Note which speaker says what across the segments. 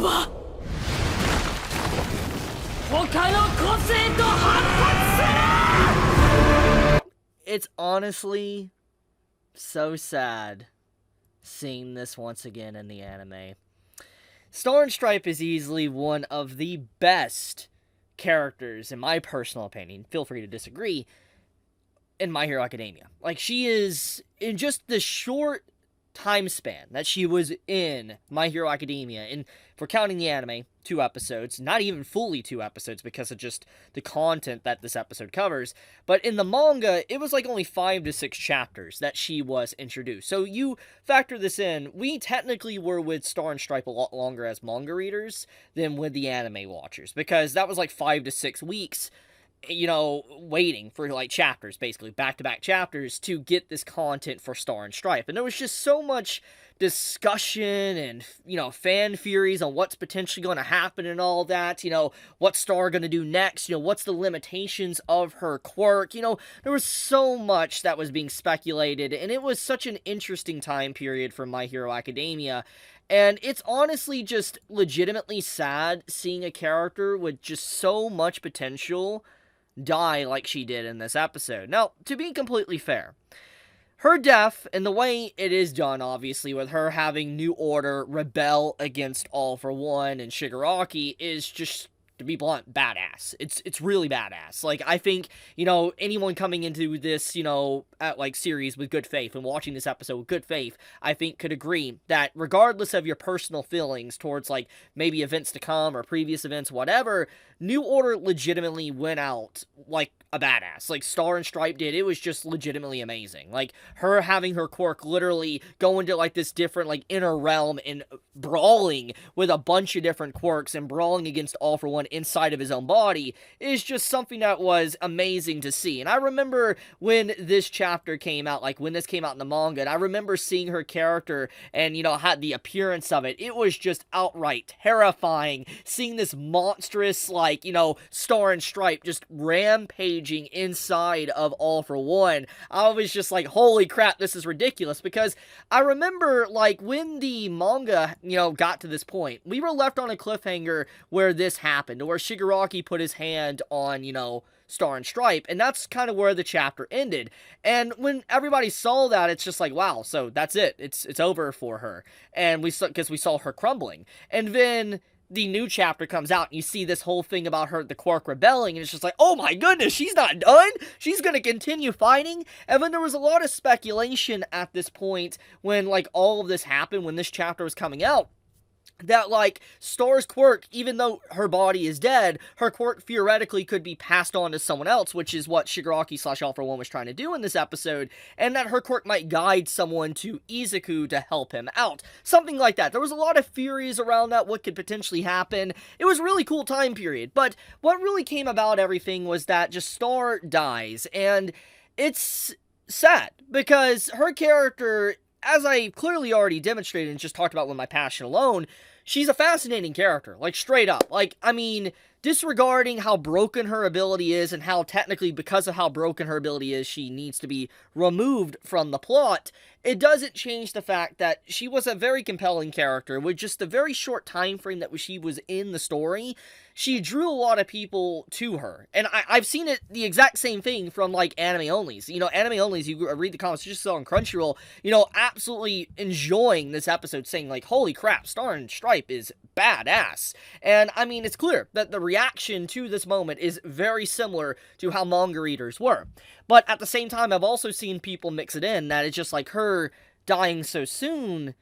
Speaker 1: のは他の個性と反発する! It's honestly so sad seeing this once again in the anime. Star and Stripe is easily one of the best characters, in my personal opinion, feel free to disagree, in My Hero Academia. Like, she is, in just the short time span that she was in My Hero Academia, and if we're counting the anime, 2 episodes, not even fully 2 episodes because of just the content that this episode covers, but in the manga, it was like only 5 to 6 chapters that she was introduced. So you factor this in, we technically were with Star and Stripe a lot longer as manga readers than with the anime watchers, because that was like 5 to 6 weeks, you know, waiting for, like, chapters, basically, back-to-back chapters, to get this content for Star and Stripe. And there was just so much discussion and, you know, fan theories on what's potentially going to happen and all that, you know, what's Star going to do next, you know, what's the limitations of her quirk, you know, there was so much that was being speculated, and it was such an interesting time period for My Hero Academia. And it's honestly just legitimately sad seeing a character with just so much potential die like she did in this episode. Now, to be completely fair, her death, and the way it is done, obviously, with her having New Order rebel against All for One and Shigaraki, is just, to be blunt, badass. It's really badass. Like, I think, you know, anyone coming into this, you know, series with good faith and watching this episode with good faith, I think could agree that regardless of your personal feelings towards, like, maybe events to come or previous events, whatever, New Order legitimately went out like a badass. Like Star and Stripe did. It was just legitimately amazing. Like, her having her quirk literally go into, like, this different, like, inner realm and brawling with a bunch of different quirks and brawling against All for One inside of his own body is just something that was amazing to see. And I remember when this chapter came out, like, when this came out in the manga, and I remember seeing her character and, you know, had the appearance of it. It was just outright terrifying seeing this monstrous, like, you know, Star and Stripe just rampaging inside of All for One. I was just like, holy crap, this is ridiculous, because I remember, like, when the manga, you know, got to this point, we were left on a cliffhanger where this happened, where Shigaraki put his hand on, you know, Star and Stripe, and that's kind of where the chapter ended. And when everybody saw that, it's just like, wow, so that's it. It's over for her. And because we saw her crumbling. And then the new chapter comes out, and you see this whole thing about her, the Quark rebelling, and it's just like, oh my goodness, she's not done? She's gonna continue fighting? And then there was a lot of speculation at this point when, like, all of this happened, when this chapter was coming out, that, like, Star's quirk, even though her body is dead, her quirk theoretically could be passed on to someone else, which is what Shigaraki / All for One was trying to do in this episode, and that her quirk might guide someone to Izuku to help him out. Something like that. There was a lot of theories around that, what could potentially happen. It was a really cool time period, but what really came about everything was that just Star dies, and it's sad, because her character, as I clearly already demonstrated and just talked about with my passion alone, she's a fascinating character, like, straight up. Like, I mean, disregarding how broken her ability is and how technically, because of how broken her ability is, she needs to be removed from the plot, it doesn't change the fact that she was a very compelling character with just a very short time frame that she was in the story. She drew a lot of people to her, and I've seen it the exact same thing from, like, anime-onlys. You know, anime-onlys, you read the comments just on Crunchyroll, you know, absolutely enjoying this episode, saying, like, holy crap, Star and Stripe is badass. And, I mean, it's clear that the reaction to this moment is very similar to how manga readers were. But at the same time, I've also seen people mix it in, that it's just like, her dying so soon,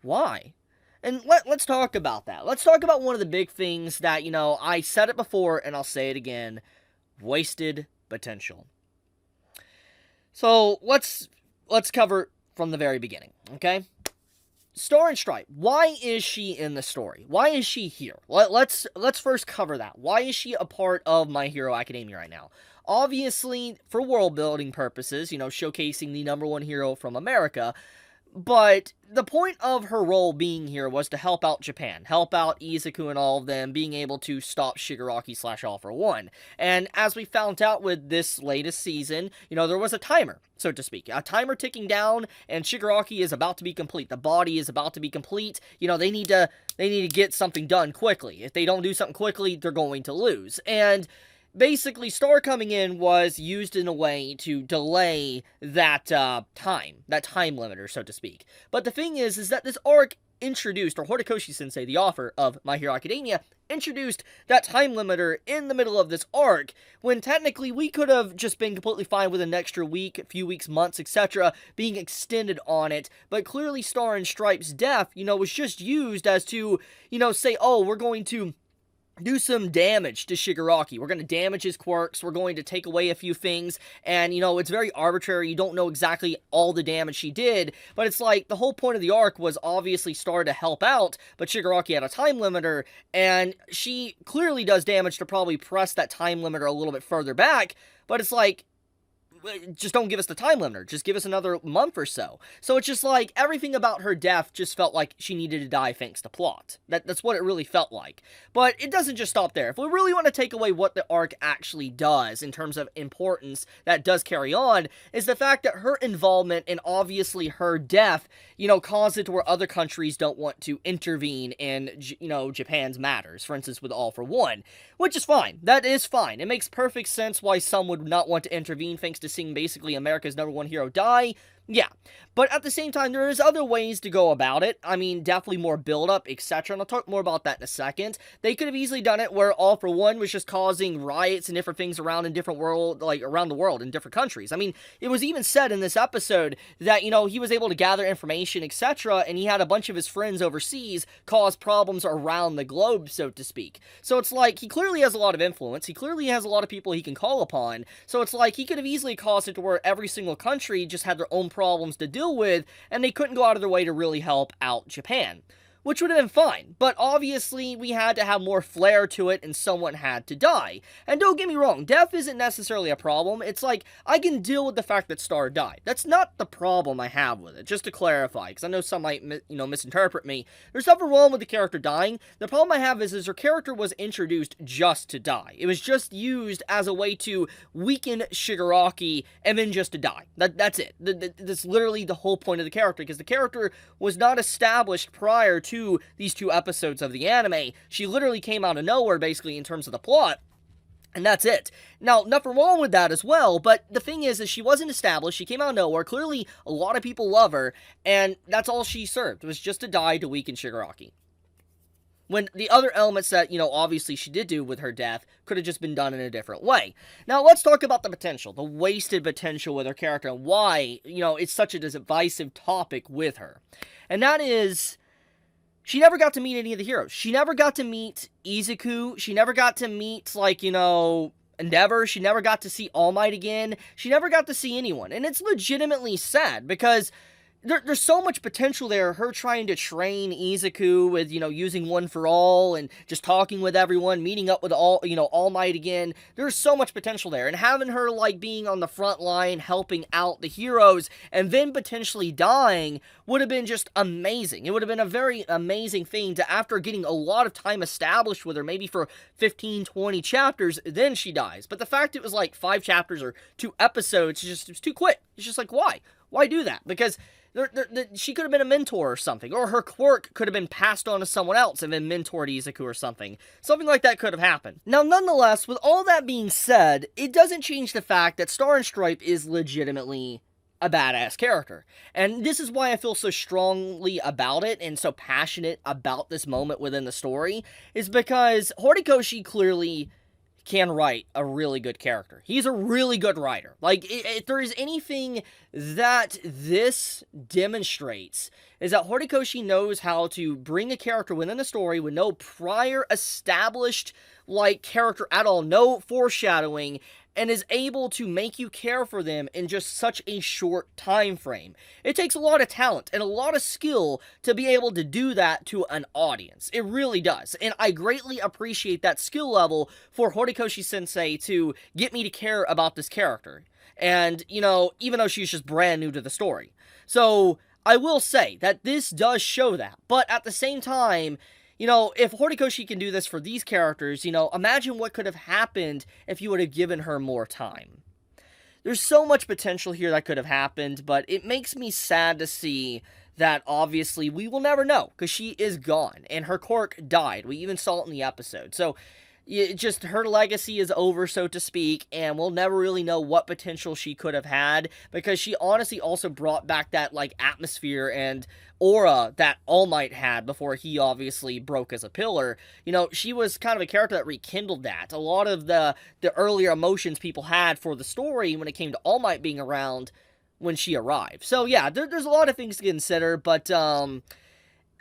Speaker 1: why? And let's talk about that. Let's talk about one of the big things that, you know, I said it before and I'll say it again, wasted potential. So, let's cover from the very beginning, okay? Star and Stripe, why is she in the story? Why is she here? Let's first cover that. Why is she a part of My Hero Academia right now? Obviously, for world building purposes, you know, showcasing the #1 hero from America, But the point of her role being here was to help out Japan, help out Izuku and all of them, being able to stop Shigaraki / All for One. And as we found out with this latest season, there was a timer, so to speak, a timer ticking down, and Shigaraki is about to be complete. The body is about to be complete. They need to get something done quickly. If they don't do something quickly, they're going to lose. And basically, Star coming in was used in a way to delay that time limiter, so to speak. But the thing is that this arc introduced, or Horikoshi-sensei, the author of My Hero Academia, introduced that time limiter in the middle of this arc, when technically we could have just been completely fine with an extra week, a few weeks, months, etc., being extended on it, but clearly Star and Stripe's death, was just used as to, say, oh, we're going to do some damage to Shigaraki. We're going to damage his quirks. We're going to take away a few things. And, it's very arbitrary. You don't know exactly all the damage she did. But it's like the whole point of the arc was obviously Star to help out. But Shigaraki had a time limiter. And she clearly does damage to probably press that time limiter a little bit further back. But it's like, just don't give us the time limiter. Just give us another month or so. So it's just like, everything about her death just felt like she needed to die thanks to plot. That's what it really felt like. But it doesn't just stop there. If we really want to take away what the arc actually does in terms of importance that does carry on, is the fact that her involvement and obviously her death, caused it to where other countries don't want to intervene in, Japan's matters. For instance, with All for One. Which is fine. That is fine. It makes perfect sense why some would not want to intervene thanks to seeing basically America's #1 hero die. Yeah, but at the same time, there is other ways to go about it. I mean, definitely more build-up, etc., and I'll talk more about that in a second. They could have easily done it where All for One was just causing riots and different things around in different around the world in different countries. I mean, it was even said in this episode that, he was able to gather information, etc., and he had a bunch of his friends overseas cause problems around the globe, so to speak. So it's like, he clearly has a lot of influence. He clearly has a lot of people he can call upon. So it's like, he could have easily caused it to where every single country just had their own problems to deal with, and they couldn't go out of their way to really help out Japan. Which would have been fine, but obviously we had to have more flair to it and someone had to die. And don't get me wrong, death isn't necessarily a problem. It's like, I can deal with the fact that Star died. That's not the problem I have with it, just to clarify, because I know some might, misinterpret me. There's nothing wrong with the character dying. The problem I have is her character was introduced just to die. It was just used as a way to weaken Shigaraki and then just to die. That's it. That's literally the whole point of the character, because the character was not established prior to these 2 episodes of the anime. She literally came out of nowhere, basically, in terms of the plot. And that's it. Now, nothing wrong with that as well, but the thing is she wasn't established, she came out of nowhere, clearly a lot of people love her, and that's all she served, was just to die to weaken Shigaraki. When the other elements that, obviously she did do with her death could have just been done in a different way. Now, let's talk about the potential, the wasted potential with her character, and why, it's such a divisive topic with her. And that is, she never got to meet any of the heroes. She never got to meet Izuku. She never got to meet, Endeavor. She never got to see All Might again. She never got to see anyone. And it's legitimately sad, because there's so much potential there, her trying to train Izuku with, using One for All, and just talking with everyone, meeting up with All Might again. There's so much potential there, and having her, being on the front line, helping out the heroes, and then potentially dying, would have been just amazing. It would have been a very amazing thing to, after getting a lot of time established with her, maybe for 15, 20 chapters, then she dies. But the fact it was 5 chapters or 2 episodes, it's too quick. It's just why? Why do that? Because she could have been a mentor or something, or her quirk could have been passed on to someone else and then mentored Izuku or something. Something like that could have happened. Now, nonetheless, with all that being said, it doesn't change the fact that Star and Stripe is legitimately a badass character. And this is why I feel so strongly about it and so passionate about this moment within the story, is because Horikoshi clearly can write a really good character. He's a really good writer. If there is anything that this demonstrates, is that Horikoshi knows how to bring a character within the story with no prior established, character at all, no foreshadowing, and is able to make you care for them in just such a short time frame. It takes a lot of talent and a lot of skill to be able to do that to an audience. It really does. And I greatly appreciate that skill level for Horikoshi-sensei to get me to care about this character. And, even though she's just brand new to the story. So, I will say that this does show that, but at the same time, you know, if Horikoshi can do this for these characters, you know, imagine what could have happened if you would have given her more time. There's so much potential here that could have happened, but it makes me sad to see that obviously we will never know, because she is gone, and her quirk died. We even saw it in the episode. So, just her legacy is over, so to speak, and we'll never really know what potential she could have had, because she honestly also brought back that, like, atmosphere and aura that All Might had before he obviously broke as a pillar. You know, she was kind of a character that rekindled that. A lot of the earlier emotions people had for the story when it came to All Might being around when she arrived. So, yeah, there's a lot of things to consider, but,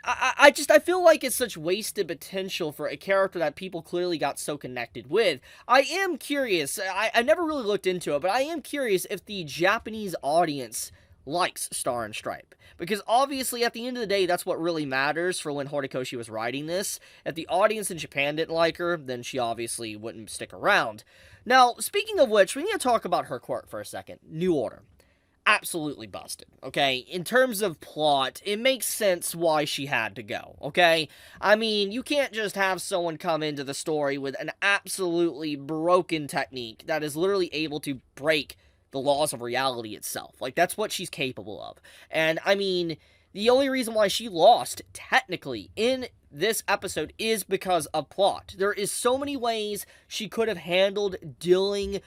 Speaker 1: I feel like it's such wasted potential for a character that people clearly got so connected with. I am curious, I never really looked into it, but I am curious if the Japanese audience likes Star and Stripe. Because obviously, at the end of the day, that's what really matters for when Horikoshi was writing this. If the audience in Japan didn't like her, then she obviously wouldn't stick around. Now, speaking of which, we need to talk about her quirk for a second. New Order. Absolutely busted, okay? In terms of plot, it makes sense why she had to go, okay? I mean, you can't just have someone come into the story with an absolutely broken technique that is literally able to break the laws of reality itself. Like, that's what she's capable of. And, I mean, the only reason why she lost, technically, in this episode is because of plot. There is so many ways she could have handled dealing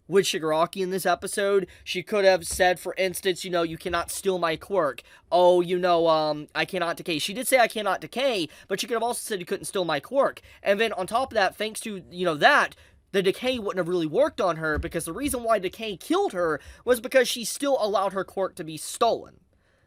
Speaker 1: with Shigaraki in this episode. She could have said, for instance, you know, you cannot steal my quirk. Oh, you know, I cannot decay. She did say I cannot decay, but she could have also said you couldn't steal my quirk. And then on top of that, thanks to, you know, that, the decay wouldn't have really worked on her, because the reason why decay killed her was because she still allowed her quirk to be stolen.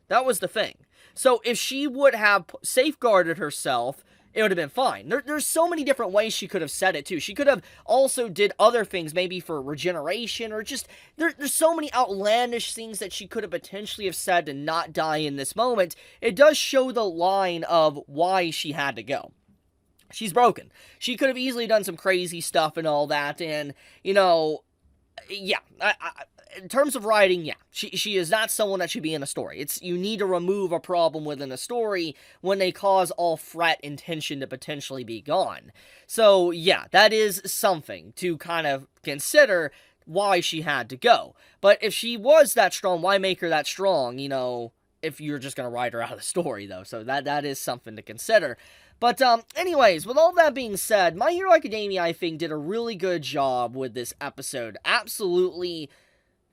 Speaker 1: That was the thing. So if she would have safeguarded herself, it would have been fine. There's so many different ways she could have said it, too. She could have also did other things, maybe for regeneration, or just, there's so many outlandish things that she could have potentially have said to not die in this moment. It does show the line of why she had to go. She's broken. She could have easily done some crazy stuff and all that, and, you know, yeah, in terms of writing, yeah, she is not someone that should be in a story. It's, you need to remove a problem within a story when they cause all fret and tension to potentially be gone. So, yeah, that is something to kind of consider why she had to go. But if she was that strong, why make her that strong, you know, if you're just going to write her out of the story, though? So that is something to consider. But, anyways, with all that being said, My Hero Academia, I think, did a really good job with this episode. Absolutely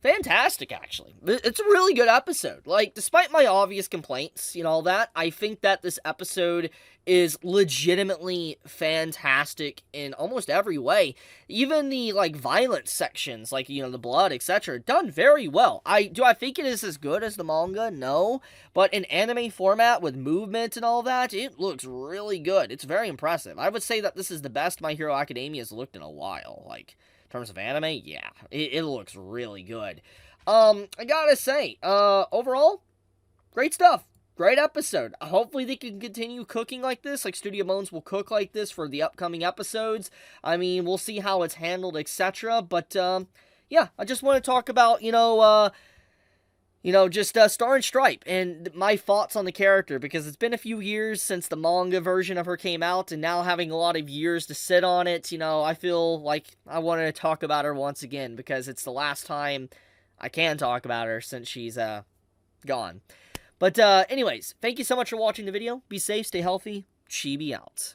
Speaker 1: fantastic, actually. It's a really good episode. Like, despite my obvious complaints, you know, all that, I think that this episode is legitimately fantastic in almost every way. Even the, like, violence sections, like, you know, the blood, etc., done very well. Do I think it is as good as the manga? No. But in anime format with movement and all that, it looks really good. It's very impressive. I would say that this is the best My Hero Academia has looked in a while. Like, in terms of anime, yeah, it looks really good. I gotta say, overall, great stuff. Great episode. Hopefully they can continue cooking like this, like Studio Bones will cook like this for the upcoming episodes. I mean, we'll see how it's handled, etc. But, yeah, I just want to talk about, just Star and Stripe and my thoughts on the character, because it's been a few years since the manga version of her came out, and now having a lot of years to sit on it, you know, I feel like I wanted to talk about her once again, because it's the last time I can talk about her since she's, gone. But, anyways, thank you so much for watching the video. Be safe, stay healthy. Chibi out.